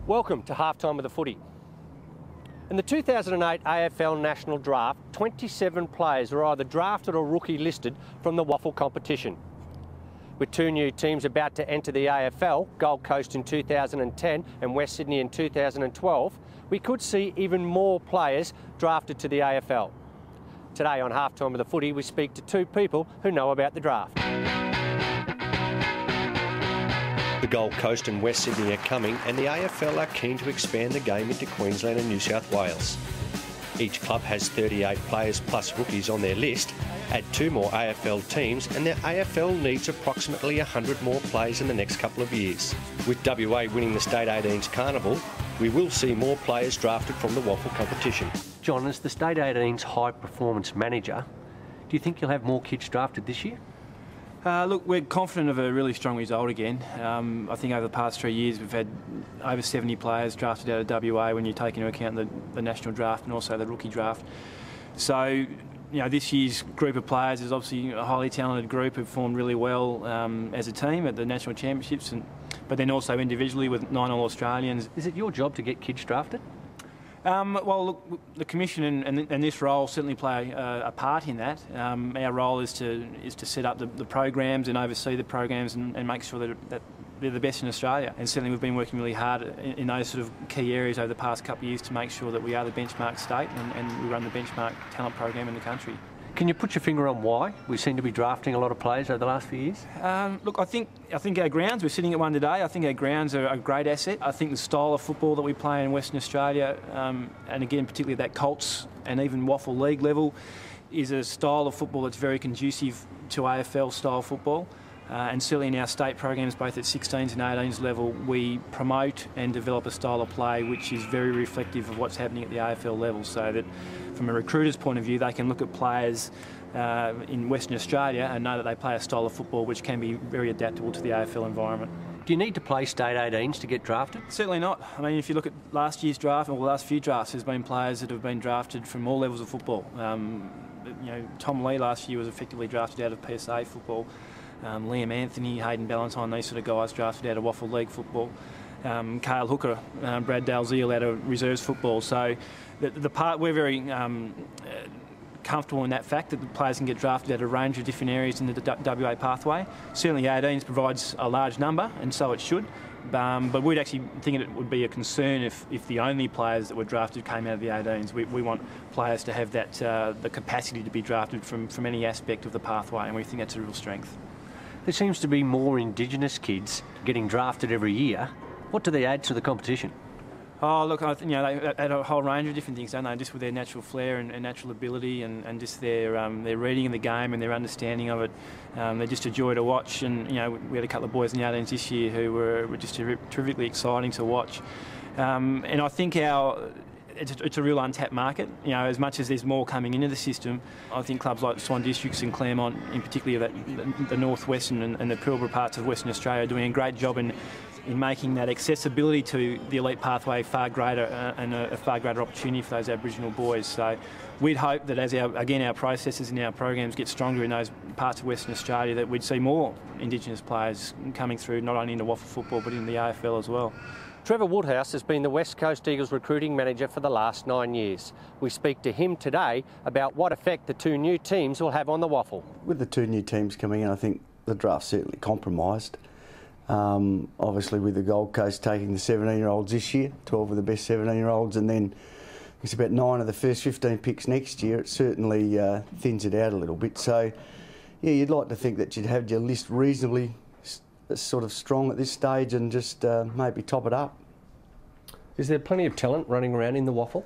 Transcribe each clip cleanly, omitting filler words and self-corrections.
Welcome to Halftime of the Footy. In the 2008 AFL National Draft, 27 players were either drafted or rookie listed from the WAFL competition. With two new teams about to enter the AFL, Gold Coast in 2010 and West Sydney in 2012, we could see even more players drafted to the AFL. Today on Halftime of the Footy, we speak to two people who know about the draft. The Gold Coast and West Sydney are coming, and the AFL are keen to expand the game into Queensland and New South Wales. Each club has 38 players plus rookies on their list. Add two more AFL teams and the AFL needs approximately 100 more players in the next couple of years. With WA winning the State 18s Carnival, we will see more players drafted from the WAFL competition. John, as the State 18s high performance manager, do you think you'll have more kids drafted this year? Look, we're confident of a really strong result again. I think over the past 3 years we've had over 70 players drafted out of WA when you take into account the national draft and also the rookie draft. So, you know, this year's group of players is obviously a highly talented group who've formed really well as a team at the national championships, but then also individually with 9 All-Australians. Is it your job to get kids drafted? Well, look, the Commission and this role certainly play a part in that. Our role is to set up the programs and oversee the programs and make sure that they're the best in Australia. And certainly we've been working really hard in those sort of key areas over the past couple of years to make sure that we are the benchmark state and we run the benchmark talent program in the country. Can you put your finger on why we seem to be drafting a lot of players over the last few years? Look, I think our grounds, we're sitting at one today, I think our grounds are a great asset. I think the style of football that we play in Western Australia, and again particularly at that Colts and even WAFL League level, is a style of football that's very conducive to AFL style football. And certainly in our state programs, both at 16s and 18s level, we promote and develop a style of play which is very reflective of what's happening at the AFL level, so that from a recruiter's point of view, they can look at players in Western Australia and know that they play a style of football which can be very adaptable to the AFL environment. Do you need to play State 18s to get drafted? Certainly not. I mean, if you look at last year's draft, or the last few drafts, there's been players that have been drafted from all levels of football. You know, Tom Lee last year was effectively drafted out of PSA football. Liam Anthony, Hayden Ballantyne, these sort of guys drafted out of WAFL League football. Cale Hooker, Brad Dalziel out of reserves football. So the part we're very comfortable in that fact that the players can get drafted at a range of different areas in the WA pathway. Certainly 18s provides a large number, and so it should. But we'd actually think it would be a concern if the only players that were drafted came out of the 18s. We want players to have that the capacity to be drafted from any aspect of the pathway, and we think that's a real strength. There seems to be more Indigenous kids getting drafted every year. What do they add to the competition? Oh, look, you know, they add a whole range of different things, don't they? Just with their natural flair and natural ability and just their reading of the game and their understanding of it. They're just a joy to watch. And, you know, we had a couple of boys in the 18s this year who were just terrifically exciting to watch. And I think it's a real untapped market. You know, as much as there's more coming into the system, I think clubs like Swan Districts and Claremont, in particular the northwestern and the Pilbara parts of Western Australia, are doing a great job in making that accessibility to the elite pathway far greater and a far greater opportunity for those Aboriginal boys. So we'd hope that as our processes and our programs get stronger in those parts of Western Australia, that we'd see more Indigenous players coming through, not only into WAFL football but in the AFL as well. Trevor Woodhouse has been the West Coast Eagles recruiting manager for the last 9 years. We speak to him today about what effect the two new teams will have on the WAFL. With the two new teams coming in, I think the draft's certainly compromised. Obviously with the Gold Coast taking the 17-year-olds this year, 12 of the best 17-year-olds, and then it's about 9 of the first 15 picks next year, it certainly thins it out a little bit. So, yeah, you'd like to think that you'd have your list reasonably sort of strong at this stage and just maybe top it up. Is there plenty of talent running around in the WAFL?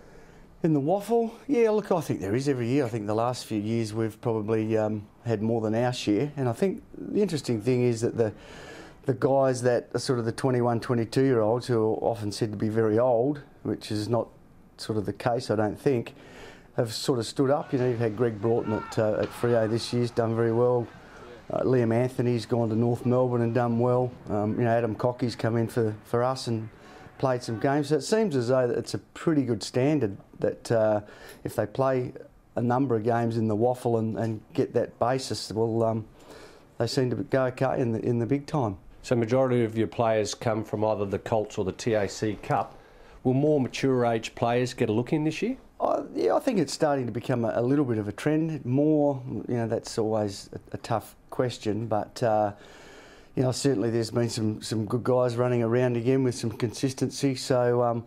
In the WAFL? Yeah, look, I think there is every year. I think the last few years we've probably had more than our share. And I think the interesting thing is that the guys that are sort of the 21, 22-year-olds who are often said to be very old, which is not sort of the case, I don't think, have sort of stood up. You know, you've had Greg Broughton at Freo this year, he's done very well. Liam Anthony's gone to North Melbourne and done well. You know, Adam Cockey's come in for us and played some games. So it seems as though it's a pretty good standard that if they play a number of games in the WAFL and get that basis, well, they seem to go okay in the big time. So majority of your players come from either the Colts or the TAC Cup. Will more mature age players get a look in this year? Yeah, I think it's starting to become a little bit of a trend. More, that's always a tough question, but certainly there's been some good guys running around again with some consistency. So,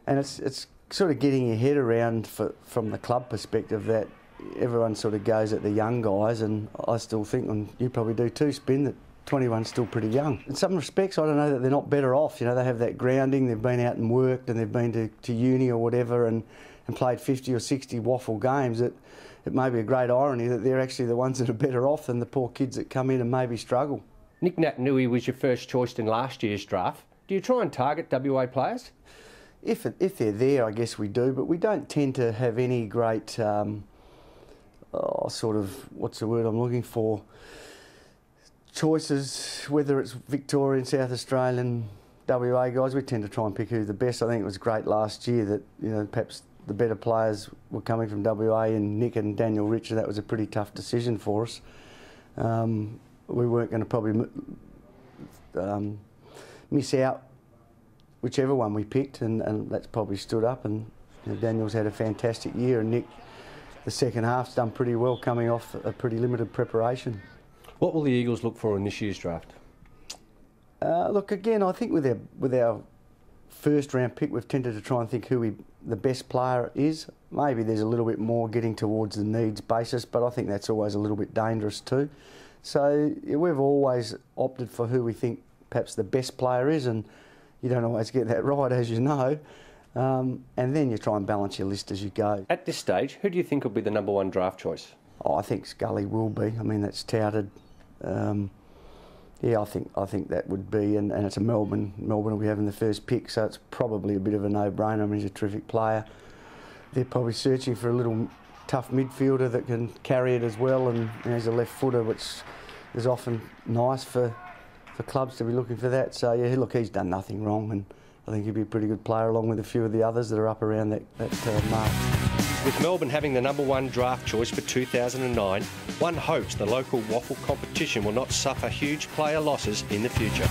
and it's sort of getting your head around from the club perspective that everyone sort of goes at the young guys, and I still think, and you probably do too, Spin, that 21's still pretty young. In some respects, I don't know that they're not better off. They have that grounding, they've been out and worked, and they've been to uni or whatever, and played 50 or 60 WAFL games. It may be a great irony that they're actually the ones that are better off than the poor kids that come in and maybe struggle. Nick Naitanui was your first choice in last year's draft. Do you try and target WA players? If they're there, I guess we do, but we don't tend to have any great, what's the word I'm looking for, choices, whether it's Victorian, South Australian, WA guys. We tend to try and pick who's the best. I think it was great last year that, perhaps the better players were coming from WA, and Nick and Daniel Richard. That was a pretty tough decision for us. We weren't going to probably miss out whichever one we picked, and that's probably stood up. And Daniel's had a fantastic year, and Nick, the second half's done pretty well, coming off a pretty limited preparation. What will the Eagles look for in this year's draft? Look, again, I think with our first round pick, we've tended to try and think who the best player is. Maybe there's a little bit more getting towards the needs basis, but I think that's always a little bit dangerous too. So we've always opted for who we think perhaps the best player is, and you don't always get that right, as you know. And then you try and balance your list as you go. At this stage, who do you think will be the number one draft choice? I think Scully will be. I mean, that's touted. I think that would be, and it's a Melbourne will be having the first pick, so it's probably a bit of a no-brainer. I mean, he's a terrific player. They're probably searching for a little tough midfielder that can carry it as well, and he's a left footer, which is often nice for clubs to be looking for that. So yeah, look, he's done nothing wrong, and I think he'd be a pretty good player along with a few of the others that are up around that mark. With Melbourne having the number one draft choice for 2009, one hopes the local WAFL competition will not suffer huge player losses in the future.